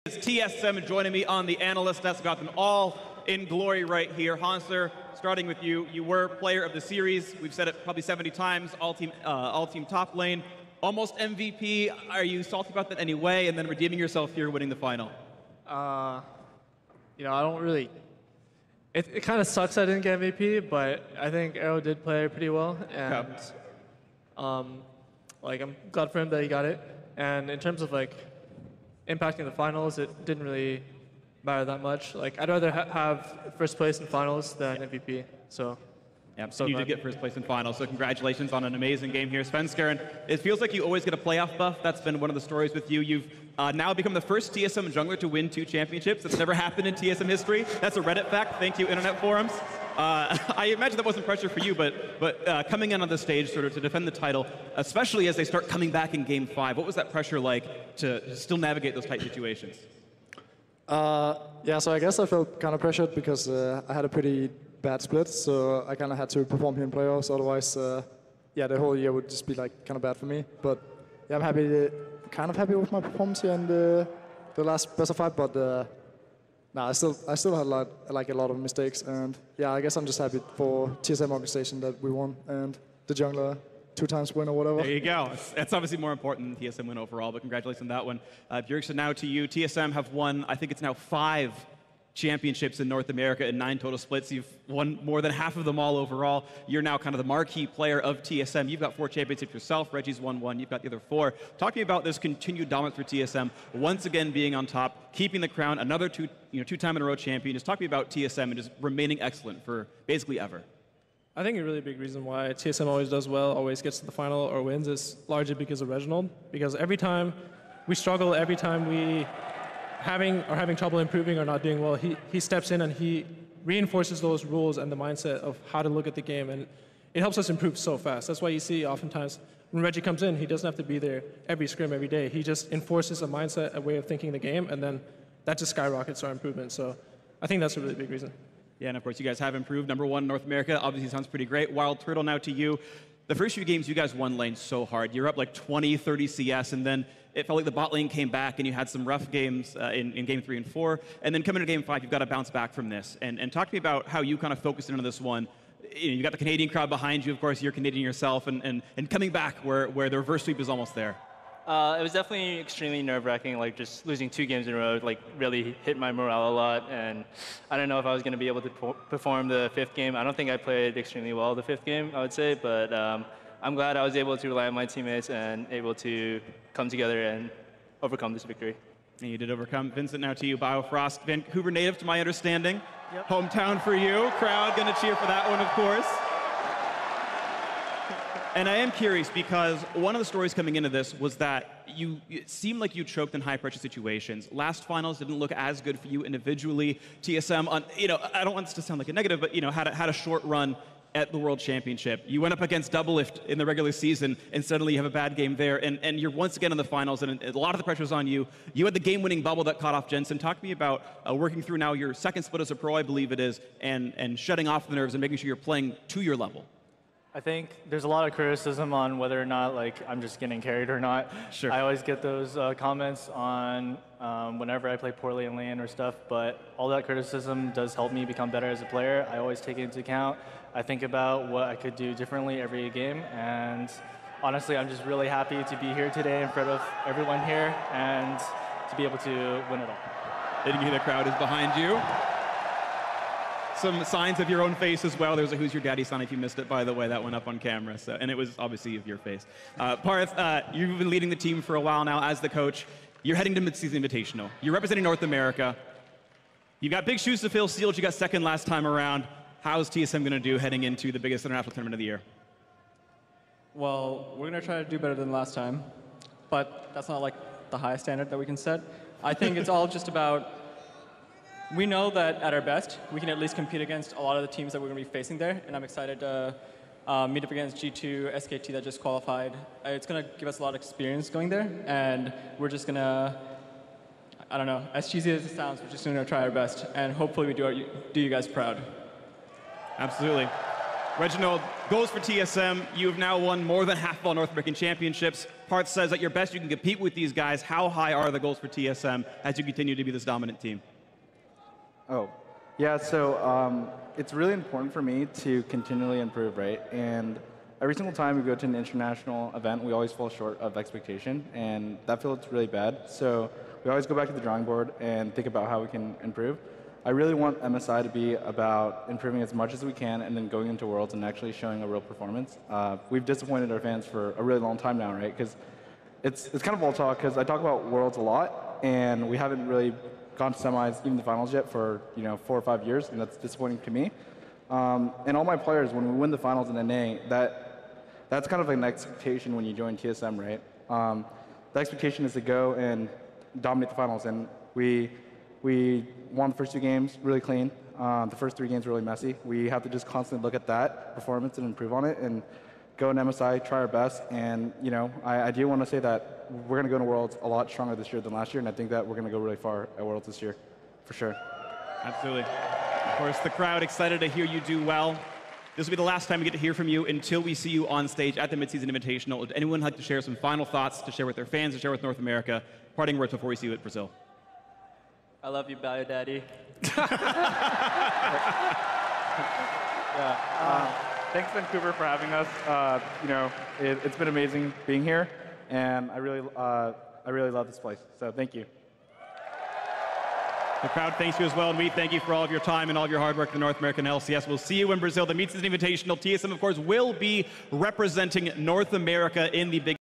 It's TSM joining me on the analyst desk. Got them all in glory right here. Hansler, starting with you. You were player of the series. We've said it probably 70 times. All team top lane. Almost MVP. Are you salty about that anyway? And then redeeming yourself here, winning the final. I don't really. It kind of sucks I didn't get MVP, but I think Arrow did play pretty well, and I'm glad for him that he got it. And in terms of impacting the finals, it didn't really matter that much. I'd rather have first place in finals than MVP. So. Yeah, so you did get first place in finals, so congratulations on an amazing game here. Svenskeren, it feels like you always get a playoff buff. That's been one of the stories with you. You've now become the first TSM jungler to win 2 championships. That's never happened in TSM history. That's a Reddit fact. Thank you, internet forums. I imagine that wasn't pressure for you, but coming in on the stage sort of to defend the title, especially as they start coming back in Game 5, what was that pressure like to still navigate those tight situations? So I guess I felt kind of pressured because I had a pretty bad split, so I kind of had to perform here in playoffs. Otherwise, the whole year would just be kind of bad for me. But yeah, I'm kind of happy with my performance here in the last best of 5. But I still had a lot of mistakes, and yeah, I guess I'm just happy for TSM organization that we won and the jungler 2 times win or whatever. There you go. That's obviously more important than the TSM win overall, but congratulations on that one. Bjergsen, now to you. TSM have won, I think it's now 5 championships in North America in 9 total splits. You've won more than half of them all overall. You're now kind of the marquee player of TSM. You've got 4 championships yourself. Reggie's won 1. You've got the other 4. Talk to me about this continued dominance for TSM, once again being on top, keeping the crown, another 2-time in a row champion. Just talk to me about TSM and just remaining excellent for basically ever. I think a really big reason why TSM always does well, always gets to the final or wins, is largely because of Reginald. Because every time we struggle, every time we having trouble improving or not doing well, he steps in and he reinforces those rules and the mindset of how to look at the game, and it helps us improve so fast. That's why you see oftentimes when Reggie comes in, he doesn't have to be there every scrim every day. He just enforces a mindset, a way of thinking the game, and then that just skyrockets our improvement. So I think that's a really big reason. Yeah, and of course you guys have improved. #1 North America obviously sounds pretty great. Wild Turtle, now to you. The first few games, you guys won lane so hard. You're up 20, 30 CS, and then it felt like the bot lane came back, and you had some rough games in Game 3 and 4. And then coming to Game 5, you've got to bounce back from this. And talk to me about how you kind of focused into this one. You got the Canadian crowd behind you, of course, you're Canadian yourself, and coming back where the reverse sweep is almost there. It was definitely extremely nerve-wracking, just losing 2 games in a row, really hit my morale a lot, and I don't know if I was going to be able to perform the 5th game. I don't think I played extremely well the 5th game, I would say, but I'm glad I was able to rely on my teammates and able to come together and overcome this victory. And you did overcome. Vincent, now to you. Biofrost, Vancouver native, to my understanding. Yep. Hometown for you. Crowd going to cheer for that one, of course. And I am curious because one of the stories coming into this was that it seemed like you choked in high-pressure situations. Last finals didn't look as good for you individually. TSM, I don't want this to sound like a negative, but had a short run at the World Championship. You went up against Doublelift in the regular season, and suddenly you have a bad game there, and you're once again in the finals, and a lot of the pressure's on you. You had the game-winning bubble that caught off Jensen. Talk to me about working through now your 2nd split as a pro, I believe it is, and shutting off the nerves and making sure you're playing to your level. I think there's a lot of criticism on whether or not I'm just getting carried or not. Sure. I always get those comments on whenever I play poorly in lane or stuff, but all that criticism does help me become better as a player. I always take it into account. I think about what I could do differently every game, and honestly, I'm just really happy to be here today in front of everyone here and to be able to win it all. Did you hear the crowd is behind you? Some signs of your own face as well. There's a Who's Your Daddy sign if you missed it, by the way. That went up on camera, and it was obviously of your face. Parth, you've been leading the team for a while now as the coach. You're heading to Mid-Season Invitational. You're representing North America. You've got big shoes to fill. Sealed, you got 2nd last time around. How's TSM going to do heading into the biggest international tournament of the year? Well, we're going to try to do better than last time, but that's not the highest standard that we can set. I think it's all just about, we know that at our best, we can at least compete against a lot of the teams that we're going to be facing there, and I'm excited to meet up against G2, SKT that just qualified. It's going to give us a lot of experience going there, and we're just going to, I don't know, as cheesy as it sounds, we're just going to try our best, and hopefully we do you guys proud. Absolutely. Reginald, goals for TSM. You have now won more than half of all North American championships. Heart says at your best you can compete with these guys. How high are the goals for TSM as you continue to be this dominant team? Oh, yeah, so it's really important for me to continually improve, right? And every single time we go to an international event, we always fall short of expectation, and that feels really bad. So we always go back to the drawing board and think about how we can improve. I really want MSI to be about improving as much as we can and then going into Worlds and actually showing a real performance. We've disappointed our fans for a really long time now, right? Because it's kind of all talk, because I talk about Worlds a lot, and we haven't really gone to semis, even the finals yet, for 4 or 5 years, and that's disappointing to me. And all my players, when we win the finals in NA, that's kind of like an expectation when you join TSM, right? The expectation is to go and dominate the finals, and we won the first 2 games really clean. The first 3 games really messy. We have to just constantly look at that performance and improve on it, and go in MSI, try our best. And I do want to say that we're going to go to Worlds a lot stronger this year than last year, and I think that we're going to go really far at Worlds this year, for sure. Absolutely. Of course, the crowd excited to hear you do well. This will be the last time we get to hear from you until we see you on stage at the Midseason Invitational. Would anyone like to share some final thoughts to share with their fans, to share with North America? Parting words before we see you at Brazil. I love you, Bio Daddy. Thanks, Vancouver, for having us. It's been amazing being here, and I really love this place. So thank you. The crowd thanks you as well, and we thank you for all of your time and all of your hard work in the North American LCS. We'll see you in Brazil. The Midseason Invitational. TSM, of course, will be representing North America in the big